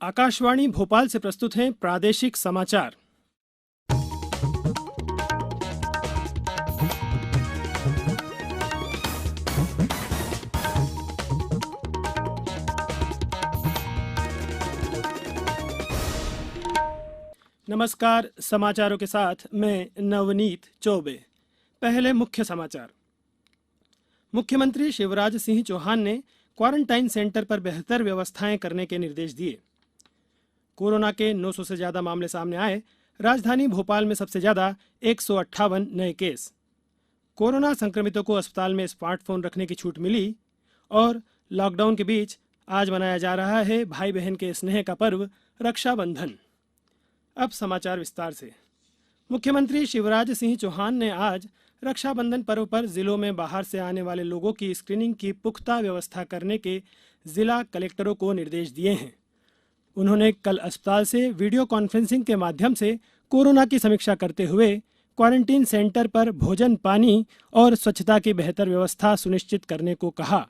आकाशवाणी भोपाल से प्रस्तुत हैं प्रादेशिक समाचार। नमस्कार, समाचारों के साथ मैं नवनीत चौबे। पहले मुख्य समाचार। मुख्यमंत्री शिवराज सिंह चौहान ने क्वारंटाइन सेंटर पर बेहतर व्यवस्थाएं करने के निर्देश दिए। कोरोना के 900 से ज्यादा मामले सामने आए। राजधानी भोपाल में सबसे ज्यादा 158 नए केस। कोरोना संक्रमितों को अस्पताल में स्मार्टफोन रखने की छूट मिली। और लॉकडाउन के बीच आज मनाया जा रहा है भाई बहन के स्नेह का पर्व रक्षाबंधन। अब समाचार विस्तार से। मुख्यमंत्री शिवराज सिंह चौहान ने आज रक्षाबंधन पर्व पर जिलों में बाहर से आने वाले लोगों की स्क्रीनिंग की पुख्ता व्यवस्था करने के जिला कलेक्टरों को निर्देश दिए हैं। उन्होंने कल अस्पताल से वीडियो कॉन्फ्रेंसिंग के माध्यम से कोरोना की समीक्षा करते हुए क्वारंटीन सेंटर पर भोजन, पानी और स्वच्छता की बेहतर व्यवस्था सुनिश्चित करने को कहा।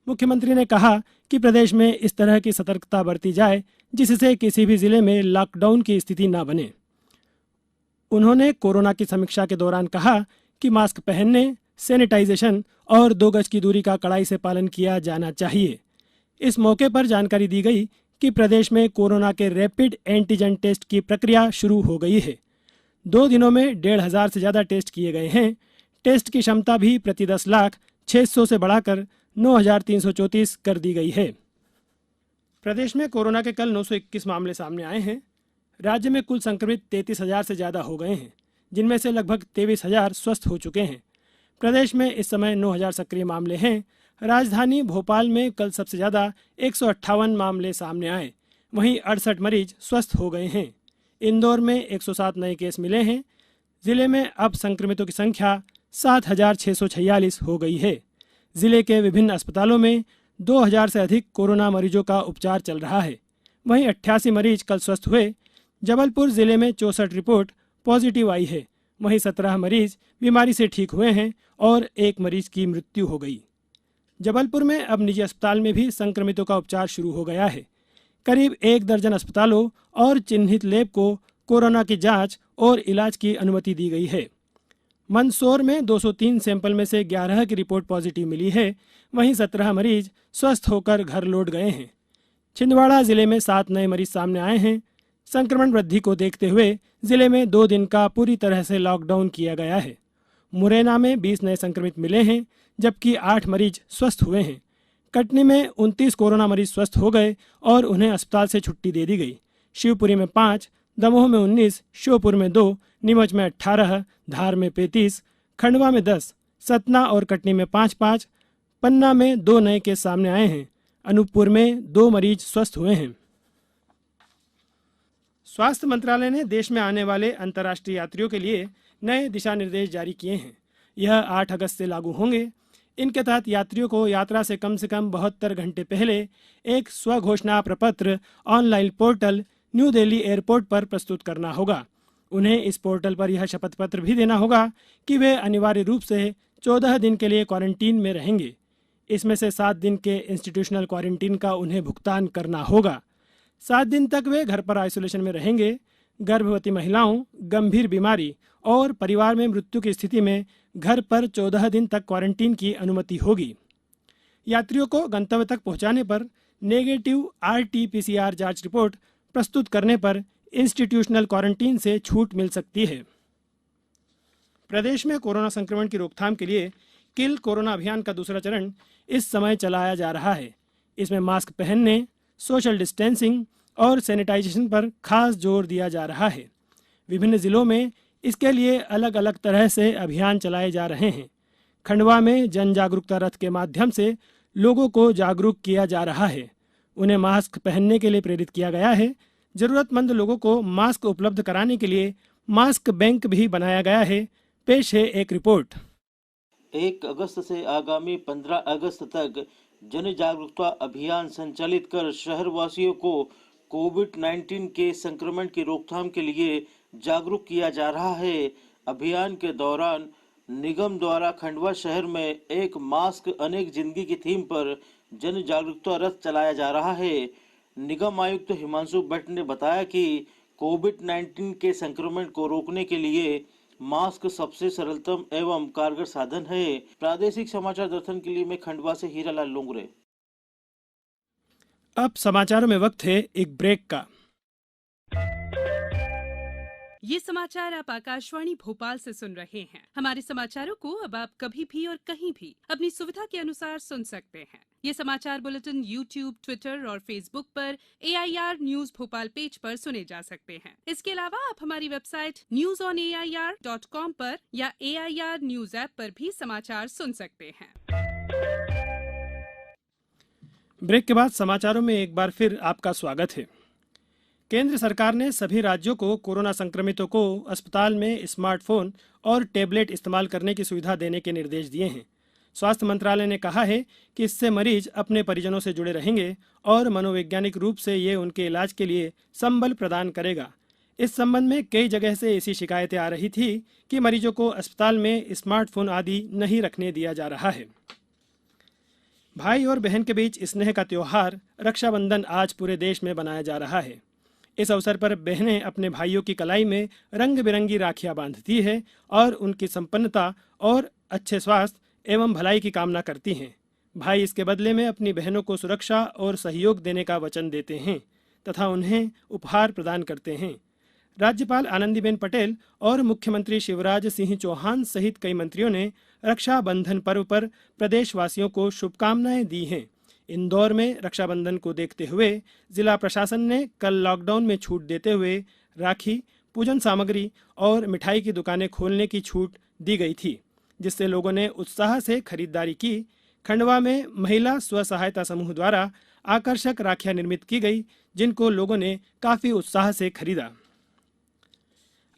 मुख्यमंत्री ने कहा कि प्रदेश में इस तरह की सतर्कता बरती जाए जिससे किसी भी जिले में लॉकडाउन की स्थिति न बने। उन्होंने कोरोना की समीक्षा के दौरान कहा कि मास्क पहनने, सैनिटाइजेशन और 2 गज की दूरी का कड़ाई से पालन किया जाना चाहिए। इस मौके पर जानकारी दी गई कि प्रदेश में कोरोना के रैपिड एंटीजन टेस्ट की प्रक्रिया शुरू हो गई है। 2 दिनों में 1,500 से ज़्यादा टेस्ट किए गए हैं। टेस्ट की क्षमता भी प्रति 10 लाख 600 से बढ़ाकर 9,334 कर दी गई है। प्रदेश में कोरोना के कल 921 मामले सामने आए हैं। राज्य में कुल संक्रमित 33,000 से ज़्यादा हो गए हैं, जिनमें से लगभग 23,000 स्वस्थ हो चुके हैं। प्रदेश में इस समय 9,000 सक्रिय मामले हैं। राजधानी भोपाल में कल सबसे ज़्यादा 158 मामले सामने आए, वहीं 68 मरीज स्वस्थ हो गए हैं। इंदौर में 107 नए केस मिले हैं। जिले में अब संक्रमितों की संख्या 7,646 हो गई है। जिले के विभिन्न अस्पतालों में 2,000 से अधिक कोरोना मरीजों का उपचार चल रहा है। वहीं 88 मरीज कल स्वस्थ हुए। जबलपुर जिले में 64 रिपोर्ट पॉजिटिव आई है। वहीं 17 मरीज बीमारी से ठीक हुए हैं और 1 मरीज की मृत्यु हो गई। जबलपुर में अब निजी अस्पताल में भी संक्रमितों का उपचार शुरू हो गया है। करीब 1 दर्जन अस्पतालों और चिन्हित लैब को कोरोना की जांच और इलाज की अनुमति दी गई है। मंदसौर में 203 सैंपल में से 11 की रिपोर्ट पॉजिटिव मिली है। वहीं 17 मरीज स्वस्थ होकर घर लौट गए हैं। छिंदवाड़ा जिले में 7 नए मरीज सामने आए हैं। संक्रमण वृद्धि को देखते हुए जिले में 2 दिन का पूरी तरह से लॉकडाउन किया गया है। मुरैना में 20 नए संक्रमित मिले हैं, जबकि 8 मरीज स्वस्थ हुए हैं। कटनी में 29 कोरोना मरीज स्वस्थ हो गए और उन्हें अस्पताल से छुट्टी दे दी गई। शिवपुरी में 5, दमोह में 19, श्योपुर में 2, नीमच में 18, धार में 35, खंडवा में 10, सतना और कटनी में 5-5, पन्ना में 2 नए केस सामने आए हैं। अनूपपुर में 2 मरीज स्वस्थ हुए हैं। स्वास्थ्य मंत्रालय ने देश में आने वाले अंतर्राष्ट्रीय यात्रियों के लिए नए दिशा निर्देश जारी किए हैं। यह 8 अगस्त से लागू होंगे। इनके तहत यात्रियों को यात्रा से कम 72 घंटे पहले एक स्वघोषणा प्रपत्र online portal new Delhi airport पर प्रस्तुत करना होगा। उन्हें इस पोर्टल पर यह शपथ पत्र भी देना होगा कि वे अनिवार्य रूप से 14 दिन के लिए क्वारंटीन में रहेंगे। इसमें से 7 दिन के इंस्टीट्यूशनल क्वारंटीन का उन्हें भुगतान करना होगा। 7 दिन तक वे घर पर आइसोलेशन में रहेंगे। गर्भवती महिलाओं, गंभीर बीमारी और परिवार में मृत्यु की स्थिति में घर पर 14 दिन तक क्वारंटीन की अनुमति होगी। यात्रियों को गंतव्य तक पहुंचाने पर नेगेटिव RT-PCR जांच रिपोर्ट प्रस्तुत करने पर इंस्टीट्यूशनल क्वारंटीन से छूट मिल सकती है। प्रदेश में कोरोना संक्रमण की रोकथाम के लिए किल कोरोना अभियान का दूसरा चरण इस समय चलाया जा रहा है। इसमें मास्क पहनने, सोशल डिस्टेंसिंग और सैनिटाइजेशन पर खास जोर दिया जा रहा है। विभिन्न जिलों में इसके लिए अलग अलग तरह से अभियान चलाए जा रहे हैं। खंडवा में जन जागरूकता रथ के माध्यम से लोगों को जागरूक किया जा रहा है। उन्हें मास्क पहनने के लिए प्रेरित किया गया है। जरूरतमंद लोगों को मास्क उपलब्ध कराने के लिए मास्क बैंक भी बनाया गया है। पेश है एक रिपोर्ट। 1 अगस्त से आगामी 15 अगस्त तक जन जागरूकता अभियान संचालित कर शहरवासियों को कोविड-19 के संक्रमण की रोकथाम के लिए जागरूक किया जा रहा है। अभियान के दौरान निगम द्वारा खंडवा शहर में एक मास्क अनेक जिंदगी की थीम पर जन जागरूकता रथ चलाया जा रहा है। निगम आयुक्त हिमांशु भट्ट ने बताया कि कोविड-19 के संक्रमण को रोकने के लिए मास्क सबसे सरलतम एवं कारगर साधन है। प्रादेशिक समाचार दर्शन के लिए मैं खंडवा से हीरालाल लोंगरे। अब समाचारों में वक्त है एक ब्रेक का। ये समाचार आप आकाशवाणी भोपाल से सुन रहे हैं। हमारे समाचारों को अब आप कभी भी और कहीं भी अपनी सुविधा के अनुसार सुन सकते हैं। ये समाचार बुलेटिन YouTube, ट्विटर और फेसबुक पर AIR न्यूज भोपाल पेज पर सुने जा सकते हैं। इसके अलावा आप हमारी वेबसाइट newsonair.com पर या AIR न्यूज ऐप पर भी समाचार सुन सकते हैं। ब्रेक के बाद समाचारों में एक बार फिर आपका स्वागत है। केंद्र सरकार ने सभी राज्यों को कोरोना संक्रमितों को अस्पताल में स्मार्टफोन और टैबलेट इस्तेमाल करने की सुविधा देने के निर्देश दिए हैं। स्वास्थ्य मंत्रालय ने कहा है कि इससे मरीज अपने परिजनों से जुड़े रहेंगे और मनोवैज्ञानिक रूप से ये उनके इलाज के लिए संबल प्रदान करेगा। इस संबंध में कई जगह से ऐसी शिकायतें आ रही थी कि मरीजों को अस्पताल में स्मार्टफोन आदि नहीं रखने दिया जा रहा है। भाई और बहन के बीच स्नेह का त्योहार रक्षाबंधन आज पूरे देश में मनाया जा रहा है। इस अवसर पर बहनें अपने भाइयों की कलाई में रंग बिरंगी राखियां बांधती है और उनकी संपन्नता और अच्छे स्वास्थ्य एवं भलाई की कामना करती हैं। भाई इसके बदले में अपनी बहनों को सुरक्षा और सहयोग देने का वचन देते हैं तथा उन्हें उपहार प्रदान करते हैं। राज्यपाल आनंदीबेन पटेल और मुख्यमंत्री शिवराज सिंह चौहान सहित कई मंत्रियों ने रक्षाबंधन पर्व पर प्रदेशवासियों को शुभकामनाएं दी हैं। इंदौर में रक्षाबंधन को देखते हुए जिला प्रशासन ने कल लॉकडाउन में छूट देते हुए राखी, पूजन सामग्री और मिठाई की दुकानें खोलने की छूट दी गई थी, जिससे लोगों ने उत्साह से खरीदारी की। खंडवा में महिला स्व सहायता समूह द्वारा आकर्षक राखियां निर्मित की गई, जिनको लोगों ने काफी उत्साह से खरीदा।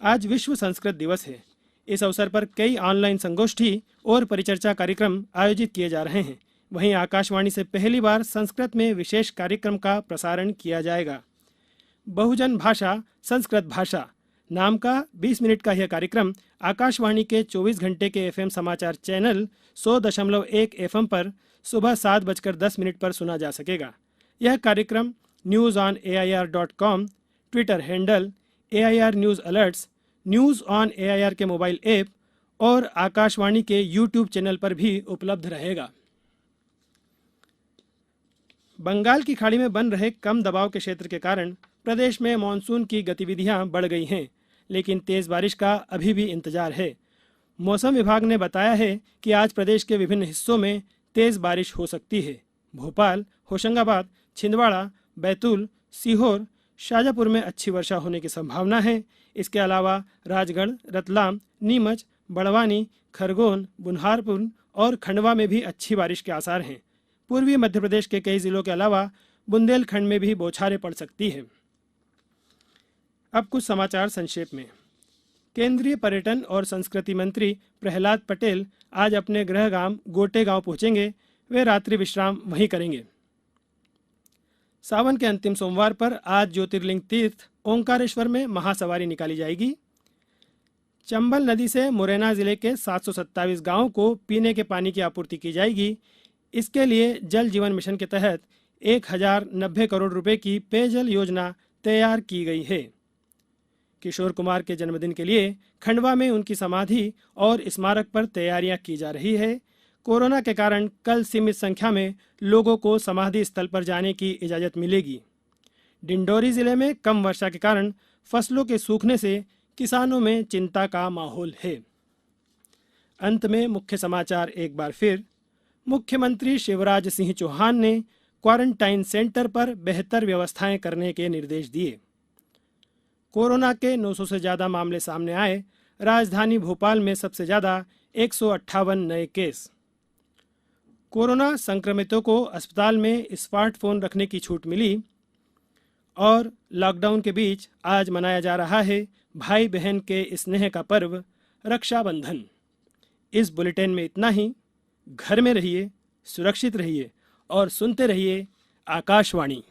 आज विश्व संस्कृत दिवस है। इस अवसर पर कई ऑनलाइन संगोष्ठी और परिचर्चा कार्यक्रम आयोजित किए जा रहे हैं। वहीं आकाशवाणी से पहली बार संस्कृत में विशेष कार्यक्रम का प्रसारण किया जाएगा। बहुजन भाषा संस्कृत भाषा नाम का 20 मिनट का यह कार्यक्रम आकाशवाणी के 24 घंटे के FM समाचार चैनल 100.1 FM पर सुबह 7:10 पर सुना जा सकेगा। यह कार्यक्रम newsonair.com, Twitter handle AIR news alerts, news on AIR के मोबाइल ऐप और आकाशवाणी के YouTube चैनल पर भी उपलब्ध रहेगा। बंगाल की खाड़ी में बन रहे कम दबाव के क्षेत्र के कारण प्रदेश में मानसून की गतिविधियां बढ़ गई हैं, लेकिन तेज बारिश का अभी भी इंतजार है। मौसम विभाग ने बताया है कि आज प्रदेश के विभिन्न हिस्सों में तेज बारिश हो सकती है। भोपाल, होशंगाबाद, छिंदवाड़ा, बैतूल, सीहोर, शाजापुर में अच्छी वर्षा होने की संभावना है। इसके अलावा राजगढ़, रतलाम, नीमच, बड़वानी, खरगोन, बुन्हारपुर और खंडवा में भी अच्छी बारिश के आसार हैं। पूर्वी मध्य प्रदेश के कई जिलों के अलावा बुंदेलखंड में भी बौछारें पड़ सकती हैं। अब कुछ समाचार संक्षेप में। केंद्रीय पर्यटन और संस्कृति मंत्री प्रहलाद पटेल आज अपने गृह गांव गोटे गांव पहुंचेंगे। वे रात्रि विश्राम वहीं करेंगे। सावन के अंतिम सोमवार पर आज ज्योतिर्लिंग तीर्थ ओंकारेश्वर में महासवारी निकाली जाएगी। चंबल नदी से मुरैना जिले के 727 गांवों को पीने के पानी की आपूर्ति की जाएगी। इसके लिए जल जीवन मिशन के तहत 1090 करोड़ रुपए की पेयजल योजना तैयार की गई है। किशोर कुमार के जन्मदिन के लिए खंडवा में उनकी समाधि और स्मारक पर तैयारियां की जा रही है। कोरोना के कारण कल सीमित संख्या में लोगों को समाधि स्थल पर जाने की इजाजत मिलेगी। डिंडोरी जिले में कम वर्षा के कारण फसलों के सूखने से किसानों में चिंता का माहौल है। अंत में मुख्य समाचार एक बार फिर। मुख्यमंत्री शिवराज सिंह चौहान ने क्वारंटाइन सेंटर पर बेहतर व्यवस्थाएं करने के निर्देश दिए। कोरोना के 900 से ज़्यादा मामले सामने आए। राजधानी भोपाल में सबसे ज़्यादा 158 नए केस। कोरोना संक्रमितों को अस्पताल में स्मार्टफोन रखने की छूट मिली। और लॉकडाउन के बीच आज मनाया जा रहा है भाई बहन के स्नेह का पर्व रक्षाबंधन। इस बुलेटिन में इतना ही। घर में रहिए, सुरक्षित रहिए और सुनते रहिए आकाशवाणी।